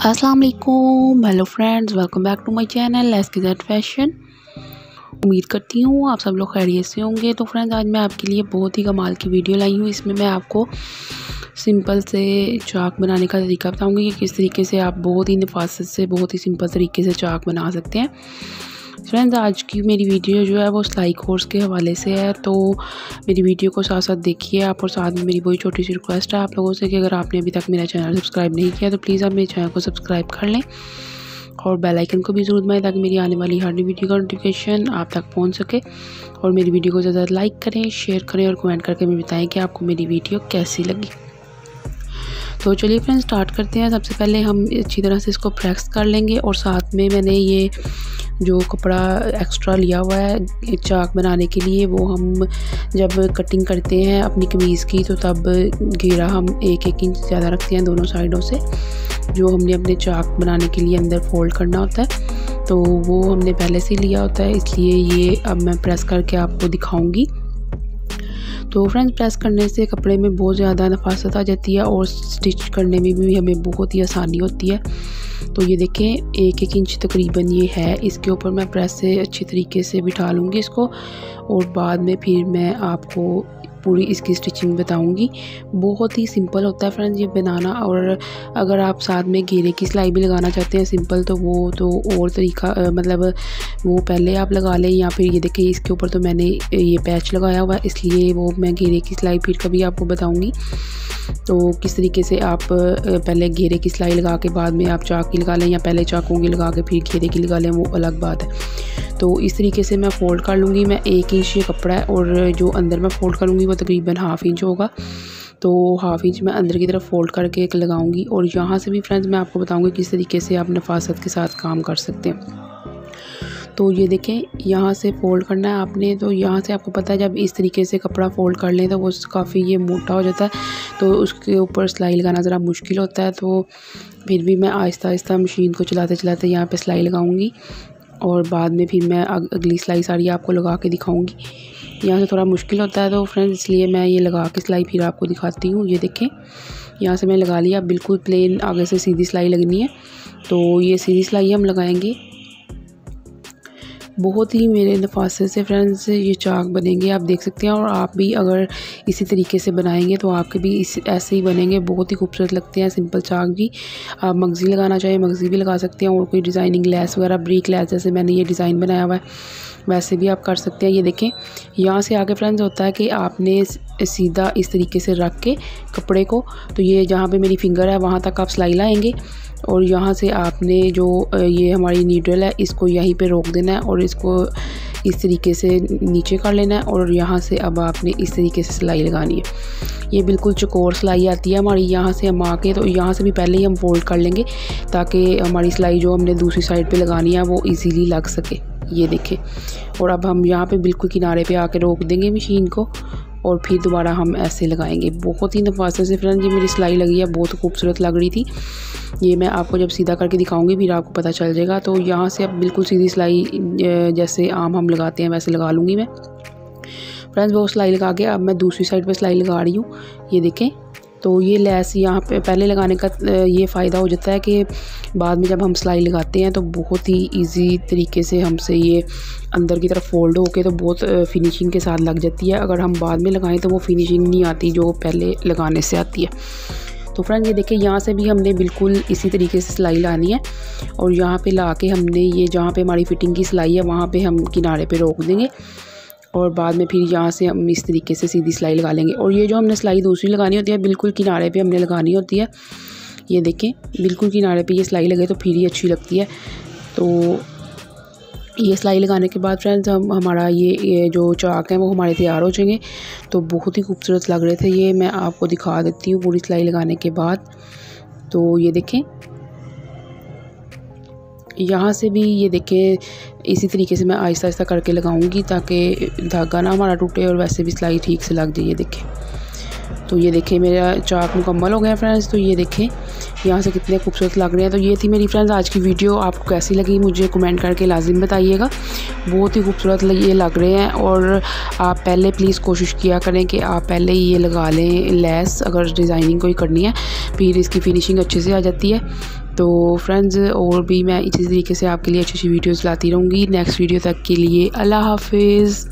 अस्सलाम वालेकुम, hello friends, welcome back to my channel let's fashion. उम्मीद करती हूँ आप सब लोग खैरियत से होंगे। तो फ्रेंड्स, आज मैं आपके लिए बहुत ही कमाल की वीडियो लाई हूँ। इसमें मैं आपको सिंपल से चाक बनाने का तरीका बताऊँगी कि किस तरीके से आप बहुत ही नफासत से बहुत ही सिंपल तरीके से चाक बना सकते हैं। फ्रेंड्स, आज की मेरी वीडियो जो है वो सिलाई कोर्स के हवाले से है, तो मेरी वीडियो को साथ साथ देखिए आप। और साथ में मेरी वही छोटी सी रिक्वेस्ट है आप लोगों से कि अगर आपने अभी तक मेरा चैनल सब्सक्राइब नहीं किया तो प्लीज़ आप मेरे चैनल को सब्सक्राइब कर लें और बेल आइकन को भी ज़रूर दबाएं ताकि मेरी आने वाली हर वीडियो का नोटिफिकेशन आप तक पहुंच सके। और मेरी वीडियो को ज़्यादा लाइक करें, शेयर करें और कमेंट करके मुझे बताएं कि आपको मेरी वीडियो कैसी लगी। तो चलिए फ्रेंड्स, स्टार्ट करते हैं। सबसे पहले हम अच्छी तरह से इसको प्रेस कर लेंगे और साथ में मैंने ये जो कपड़ा एक्स्ट्रा लिया हुआ है चाक बनाने के लिए, वो हम जब कटिंग करते हैं अपनी कमीज़ की तो तब घेरा हम 1-1 इंच ज़्यादा रखते हैं दोनों साइडों से, जो हमने अपने चाक बनाने के लिए अंदर फोल्ड करना होता है। तो वो हमने पहले से लिया होता है, इसलिए ये अब मैं प्रेस करके आपको दिखाऊंगी। तो फ्रेंड्स, प्रेस करने से कपड़े में बहुत ज़्यादा नफासत आ जाती है और स्टिच करने में भी हमें बहुत ही आसानी होती है। तो ये देखें 1-1 इंच तकरीबन ये है, इसके ऊपर मैं प्रेस से अच्छी तरीके से बिठा लूँगी इसको और बाद में फिर मैं आपको पूरी इसकी स्टिचिंग बताऊंगी। बहुत ही सिंपल होता है फ्रेंड्स ये बनाना। और अगर आप साथ में घेरे की सिलाई भी लगाना चाहते हैं सिंपल, तो वो तो और तरीका मतलब वो पहले आप लगा लें, या फिर ये देखिए इसके ऊपर तो मैंने ये पैच लगाया हुआ है, इसलिए वो मैं घेरे की सिलाई फिर कभी आपको बताऊंगी। तो किस तरीके से आप पहले घेरे की सिलाई लगा के बाद में आप चाक की लगा लें, या पहले चाकों की लगा के फिर घेरे की लगा लें, वो अलग बात है। तो इस तरीके से मैं फ़ोल्ड कर लूँगी। मैं 1 इंच ये कपड़ा है और जो अंदर मैं फ़ोल्ड करूँगी वो तकरीबन 1/2 इंच होगा। तो 1/2 इंच मैं अंदर की तरफ फ़ोल्ड करके एक लगाऊँगी। और यहाँ से भी फ्रेंड्स मैं आपको बताऊँगी किस तरीके से आप नफासत के साथ काम कर सकते हैं। तो ये देखें, यहाँ से फ़ोल्ड करना है आपने। तो यहाँ से आपको पता है जब इस तरीके से कपड़ा फ़ोल्ड कर लें तो वो काफ़ी ये मोटा हो जाता है, तो उसके ऊपर सिलाई लगाना ज़रा मुश्किल होता है। तो फिर भी मैं आहिस्ता आहिस्ता मशीन को चलाते चलाते यहाँ पे सिलाई लगाऊंगी और बाद में फिर मैं अगली सिलाई सारी आपको लगा के दिखाऊंगी। यहाँ से थोड़ा मुश्किल होता है तो फ्रेंड्स इसलिए मैं ये लगा के सिलाई फिर आपको दिखाती हूँ। ये देखें, यहाँ से मैं लगा लिया, बिल्कुल प्लेन आगे से सीधी सिलाई लगनी है। तो ये सीधी सिलाई हम लगाएंगे। बहुत ही मेरे नफासत से फ्रेंड्स ये चाक बनेंगे, आप देख सकते हैं। और आप भी अगर इसी तरीके से बनाएंगे तो आपके भी ऐसे ही बनेंगे, बहुत ही खूबसूरत लगते हैं सिंपल चाक भी। आप मगज़ी लगाना चाहें मगज़ी भी लगा सकते हैं, और कोई डिज़ाइनिंग लेस वगैरह ब्रीक लेस जैसे मैंने ये डिज़ाइन बनाया हुआ है वैसे भी आप कर सकते हैं। ये देखें, यहाँ से आगे फ्रेंड्स होता है कि आपने सीधा इस तरीके से रख के कपड़े को, तो ये जहाँ पे मेरी फिंगर है वहाँ तक आप सिलाई लाएंगे और यहाँ से आपने जो ये हमारी नीडल है इसको यहीं पे रोक देना है और इसको इस तरीके से नीचे कर लेना है। और यहाँ से अब आपने इस तरीके से सिलाई लगानी है। ये बिल्कुल चकोर सिलाई आती है हमारी। यहाँ से हम आके तो यहाँ से भी पहले ही हम फोल्ड कर लेंगे ताकि हमारी सिलाई जो हमने दूसरी साइड पे लगानी है वो इजीली लग सके। ये देखें, और अब हम यहाँ पे बिल्कुल किनारे पे आके रोक देंगे मशीन को और फिर दोबारा हम ऐसे लगाएंगे। बहुत ही नफासत से फ्रेंड्स ये मेरी सिलाई लगी है, बहुत खूबसूरत लग रही थी। ये मैं आपको जब सीधा करके दिखाऊंगी फिर आपको पता चल जाएगा। तो यहाँ से अब बिल्कुल सीधी सिलाई जैसे आम हम लगाते हैं वैसे लगा लूँगी मैं फ्रेंड्स। वो सिलाई लगा के अब मैं दूसरी साइड पे सिलाई लगा रही हूँ। ये देखें, तो ये लेस यहाँ पे पहले लगाने का ये फ़ायदा हो जाता है कि बाद में जब हम सिलाई लगाते हैं तो बहुत ही इजी तरीके से हमसे ये अंदर की तरफ फोल्ड होके तो बहुत फिनिशिंग के साथ लग जाती है। अगर हम बाद में लगाएं तो वो फिनिशिंग नहीं आती जो पहले लगाने से आती है। तो फ्रेंड्स ये देखिए, यहाँ से भी हमने बिल्कुल इसी तरीके से सिलाई लानी है और यहाँ पे ला के हमने ये जहाँ पे हमारी फिटिंग की सिलाई है वहाँ पे हम किनारे पे रोक देंगे और बाद में फिर यहाँ से हम इस तरीके से सीधी सिलाई लगा लेंगे। और ये जो हमने सिलाई दूसरी लगानी होती है बिल्कुल किनारे पे हमने लगानी होती है। ये देखें, बिल्कुल किनारे पे ये सिलाई लगे तो फिर ही अच्छी लगती है। तो ये सिलाई लगाने के बाद फ्रेंड्स हमारा ये जो चाक है वो हमारे तैयार हो जाएंगे। तो बहुत ही खूबसूरत लग रहे थे ये, मैं आपको दिखा देती हूँ पूरी सिलाई लगाने के बाद। तो ये देखें, यहाँ से भी ये देखें इसी तरीके से मैं आहिस्ता आहिस्ता करके लगाऊंगी ताकि धागा ना हमारा टूटे और वैसे भी सिलाई ठीक से लग जाए। ये देखें, तो ये देखें मेरा चाक मुकम्मल हो गया फ्रेंड्स। तो ये देखें यहाँ से कितने खूबसूरत लग रहे हैं। तो ये थी मेरी फ्रेंड्स आज की वीडियो। आपको कैसी लगी मुझे कमेंट करके लाजिम बताइएगा। बहुत ही खूबसूरत ये लग रहे हैं। और आप पहले प्लीज़ कोशिश किया करें कि आप पहले ही ये लगा लें लेस, अगर डिज़ाइनिंग कोई करनी है, फिर इसकी फिनिशिंग अच्छे से आ जाती है। तो फ्रेंड्स और भी मैं इसी तरीके से आपके लिए अच्छी अच्छी वीडियोज़ लाती रहूँगी। नेक्स्ट वीडियो तक के लिए अल्लाह हाफिज़।